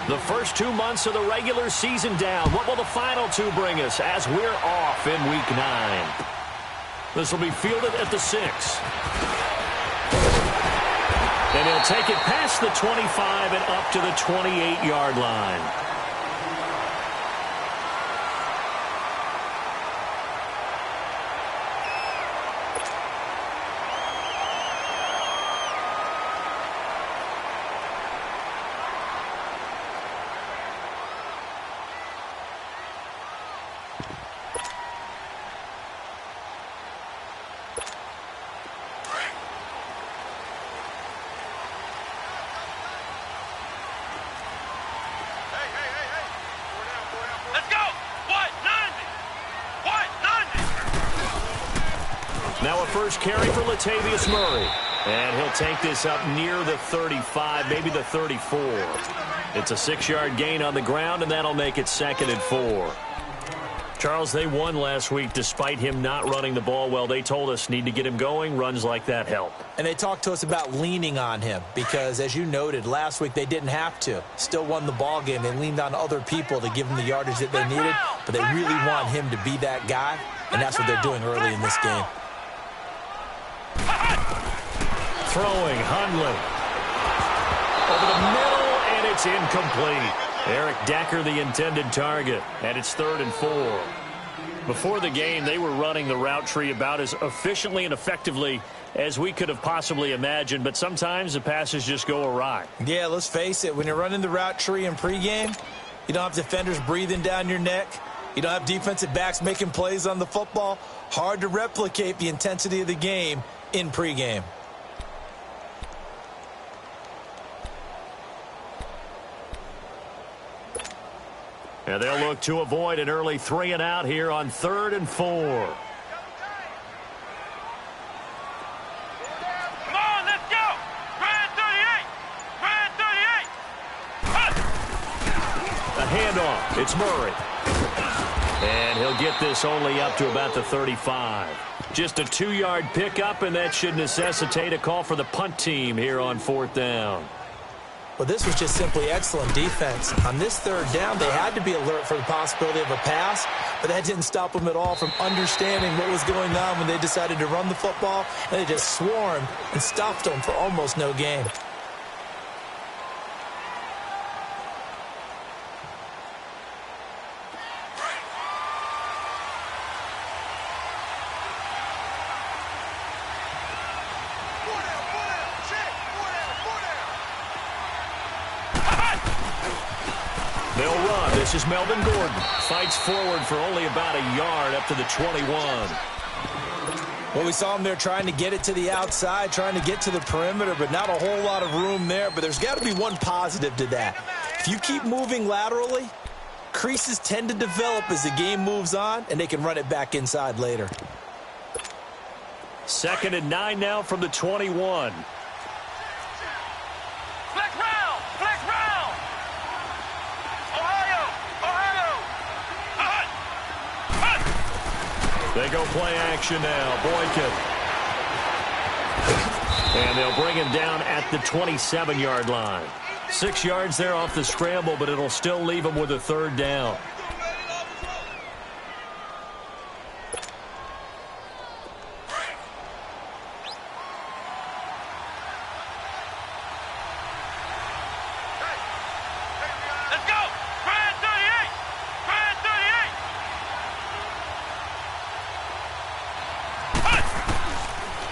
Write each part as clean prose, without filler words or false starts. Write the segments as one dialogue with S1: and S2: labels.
S1: The first 2 months of the regular season down. What will the final two bring us as we're off in Week 9? This will be fielded at the 6. And he'll take it past the 25 and up to the 28-yard line. Now a first carry for Latavius Murray. And he'll take this up near the 35, maybe the 34. It's a 6-yard gain on the ground, and that'll make it 2nd and 4. Charles, they won last week despite him not running the ball well. They told us need to get him going. Runs like that help.
S2: And they talked to us about leaning on him because, as you noted, last week they didn't have to. Still won the ball game. They leaned on other people to give them the yardage that they needed, but they really want him to be that guy, and that's what they're doing early in this game.
S1: Throwing, Hundley. Over the middle, and it's incomplete. Eric Decker, the intended target, and it's 3rd and 4. Before the game, they were running the route tree about as efficiently and effectively as we could have possibly imagined, but sometimes the passes just go awry.
S2: Yeah, let's face it. When you're running the route tree in pregame, you don't have defenders breathing down your neck. You don't have defensive backs making plays on the football. Hard to replicate the intensity of the game in pregame.
S1: And they'll look to avoid an early 3 and out here on 3rd and 4.
S3: Come on, let's go! Grand 38! Grand 38!
S1: A handoff. It's Murray. And he'll get this only up to about the 35. Just a 2-yard pickup, and that should necessitate a call for the punt team here on 4th down.
S2: Well, this was just simply excellent defense. On this 3rd down, they had to be alert for the possibility of a pass, but that didn't stop them at all from understanding what was going on when they decided to run the football, and they just swarmed and stuffed them for almost no gain.
S1: They'll run. This is Melvin Gordon. Fights forward for only about a yard up to the 21.
S2: Well, we saw him there trying to get it to the outside, trying to get to the perimeter, but not a whole lot of room there. But there's got to be one positive to that. If you keep moving laterally, creases tend to develop as the game moves on, and they can run it back inside later.
S1: 2nd and 9 now from the 21. They go play action now. Boykin. And they'll bring him down at the 27-yard line. 6 yards there off the scramble, but it'll still leave him with a 3rd down.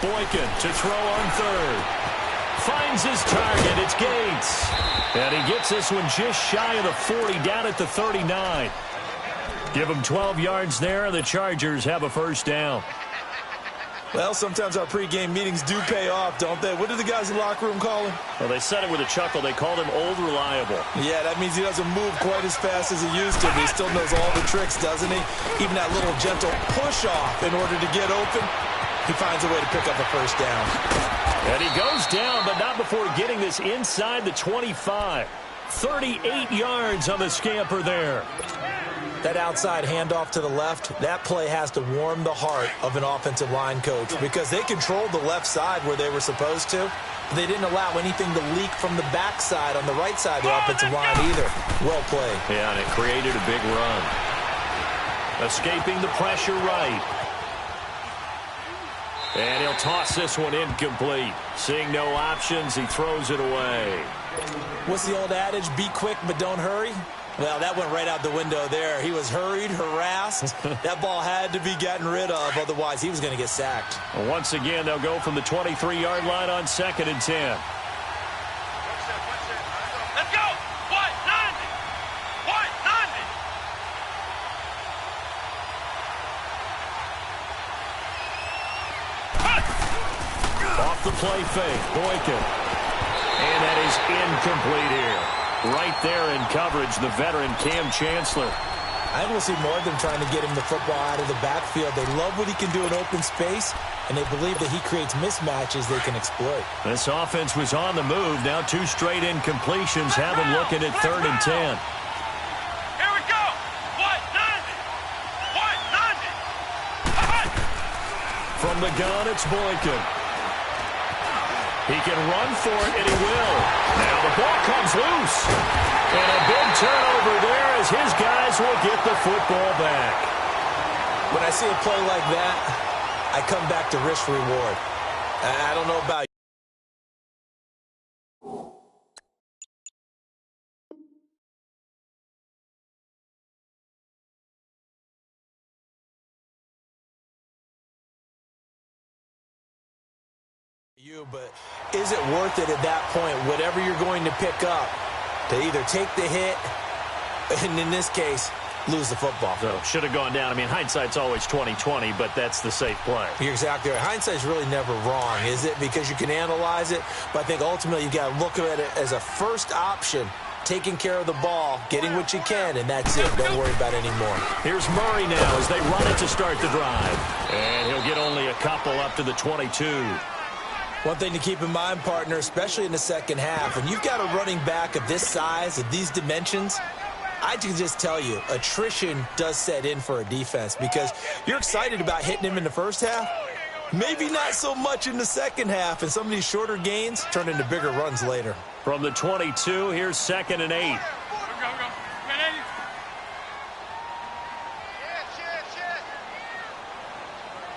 S1: Boykin to throw on 3rd. Finds his target. It's Gates. And he gets this one just shy of the 40, down at the 39. Give him 12 yards there, and the Chargers have a 1st down.
S2: Well, sometimes our pregame meetings do pay off, don't they? What do the guys in the locker room call him?
S1: Well, they said it with a chuckle. They called him Old Reliable.
S2: Yeah, that means he doesn't move quite as fast as he used to, but he still knows all the tricks, doesn't he? Even that little gentle push-off in order to get open. He finds a way to pick up a 1st down.
S1: And he goes down, but not before getting this inside the 25. 38 yards on the scamper there.
S2: That outside handoff to the left, that play has to warm the heart of an offensive line coach because they controlled the left side where they were supposed to. But they didn't allow anything to leak from the backside on the right side of the offensive line either. Well played.
S1: Yeah, and it created a big run. Escaping the pressure right. And he'll toss this one incomplete. Seeing no options, he throws it away.
S2: What's the old adage? Be quick, but don't hurry. Well, that went right out the window there. He was hurried, harassed. That ball had to be gotten rid of, otherwise he was going to get sacked.
S1: Well, once again, they'll go from the 23-yard line on 2nd and 10.
S3: Let's go! White, 90! White, 90!
S1: Off the play fake, Boykin. And that is incomplete here. Right there in coverage, the veteran Cam Chancellor.
S2: I will see more of them trying to get him the football out of the backfield. They love what he can do in open space, and they believe that he creates mismatches they can exploit.
S1: This offense was on the move. Now 2 straight incompletions have him looking at 3rd and 10.
S3: Here we go! White, 90! White, 90!
S1: From the gun, it's Boykin. He can run for it, and he will. Now the ball comes loose. And a big turnover there as his guys will get the football back.
S2: When I see a play like that, I come back to risk reward. I don't know about you, but is it worth it at that point, whatever you're going to pick up, to either take the hit, and in this case, lose the football?
S1: So should have gone down. I mean, hindsight's always 20/20, but that's the safe play.
S2: You're exactly right. Hindsight's really never wrong, is it? Because you can analyze it, but I think ultimately you got to look at it as a first option, taking care of the ball, getting what you can, and that's it. Don't worry about it anymore.
S1: Here's Murray now as they run it to start the drive. And he'll get only a couple up to the 22.
S2: One thing to keep in mind, partner, especially in the second half, when you've got a running back of this size, of these dimensions, I can just tell you, attrition does set in for a defense because you're excited about hitting him in the first half. Maybe not so much in the second half, and some of these shorter gains turn into bigger runs later.
S1: From the 22, here's 2nd and 8.
S3: Go, go, go. Man, Eddie.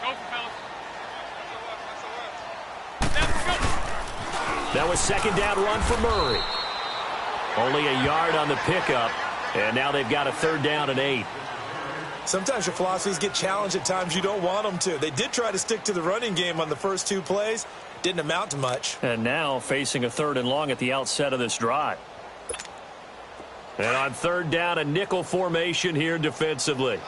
S3: Go, fellas.
S1: That was 2nd down run for Murray. Only a yard on the pickup, and now they've got a 3rd down and 8.
S2: Sometimes your philosophies get challenged at times you don't want them to. They did try to stick to the running game on the first 2 plays. Didn't amount to much.
S1: And now facing a 3rd and long at the outset of this drive. And on 3rd down, a nickel formation here defensively.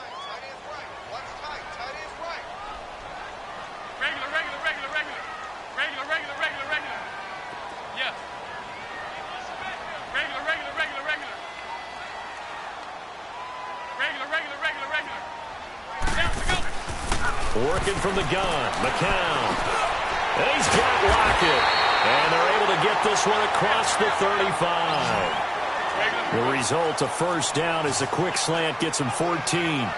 S1: Working from the gun, McCown. And he's got Lockett. And they're able to get this one across the 35. The result, a 1st down as a quick slant gets him 14.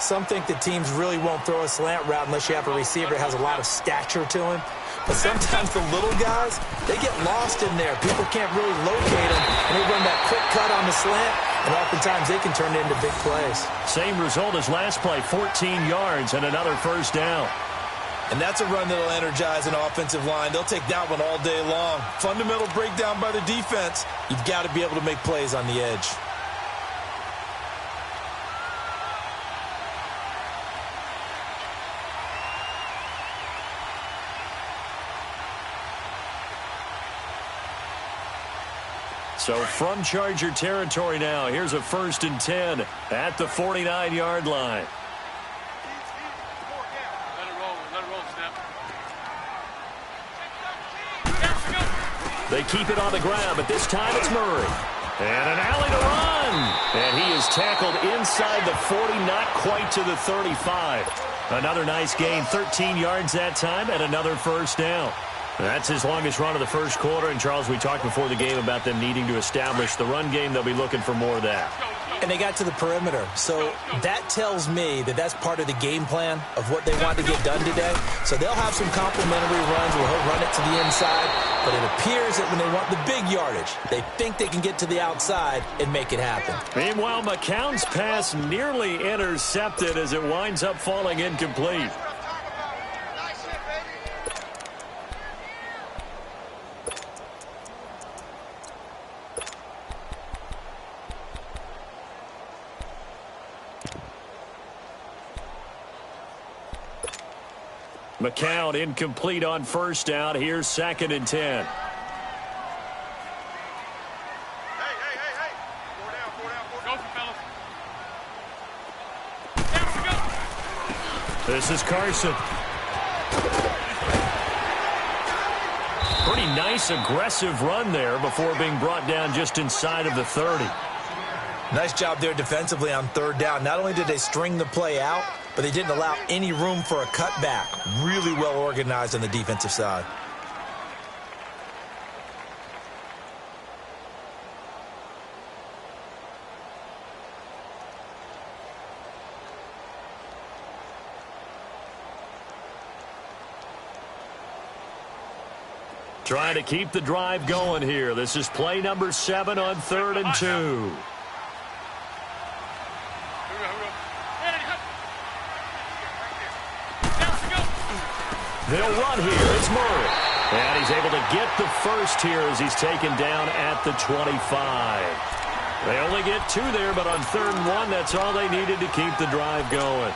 S2: Some think that teams really won't throw a slant route unless you have a receiver that has a lot of stature to him. But sometimes the little guys, they get lost in there. People can't really locate them, and they run that quick cut on the slant, and oftentimes they can turn it into big plays.
S1: Same result as last play, 14 yards and another 1st down.
S2: And that's a run that'll energize an offensive line. They'll take that one all day long. Fundamental breakdown by the defense. You've got to be able to make plays on the edge.
S1: So from Charger territory now, here's a 1st and 10 at the 49-yard line.
S3: Let it roll, Snap.
S1: They keep it on the ground, but this time it's Murray. And an alley to run. And he is tackled inside the 40, not quite to the 35. Another nice gain, 13 yards that time, and another 1st down. That's his longest run of the first quarter. And, Charles, we talked before the game about them needing to establish the run game. They'll be looking for more of that.
S2: And they got to the perimeter. So that tells me that that's part of the game plan of what they want to get done today. So they'll have some complimentary runs where he'll run it to the inside. But it appears that when they want the big yardage, they think they can get to the outside and make it happen.
S1: Meanwhile, McCown's pass nearly intercepted as it winds up falling incomplete. McCown incomplete on first down. Here's 2nd and 10.
S3: Hey. Go, fellas. Down we go.
S1: This is Carson. Pretty nice, aggressive run there before being brought down just inside of the 30.
S2: Nice job there defensively on 3rd down. Not only did they string the play out, but they didn't allow any room for a cutback. Really well organized on the defensive side.
S1: Trying to keep the drive going here. This is play number 7 on 3rd and 2. They'll run here. It's Murray. And he's able to get the first here as he's taken down at the 25. They only get 2 there, but on 3rd and 1, that's all they needed to keep the drive going.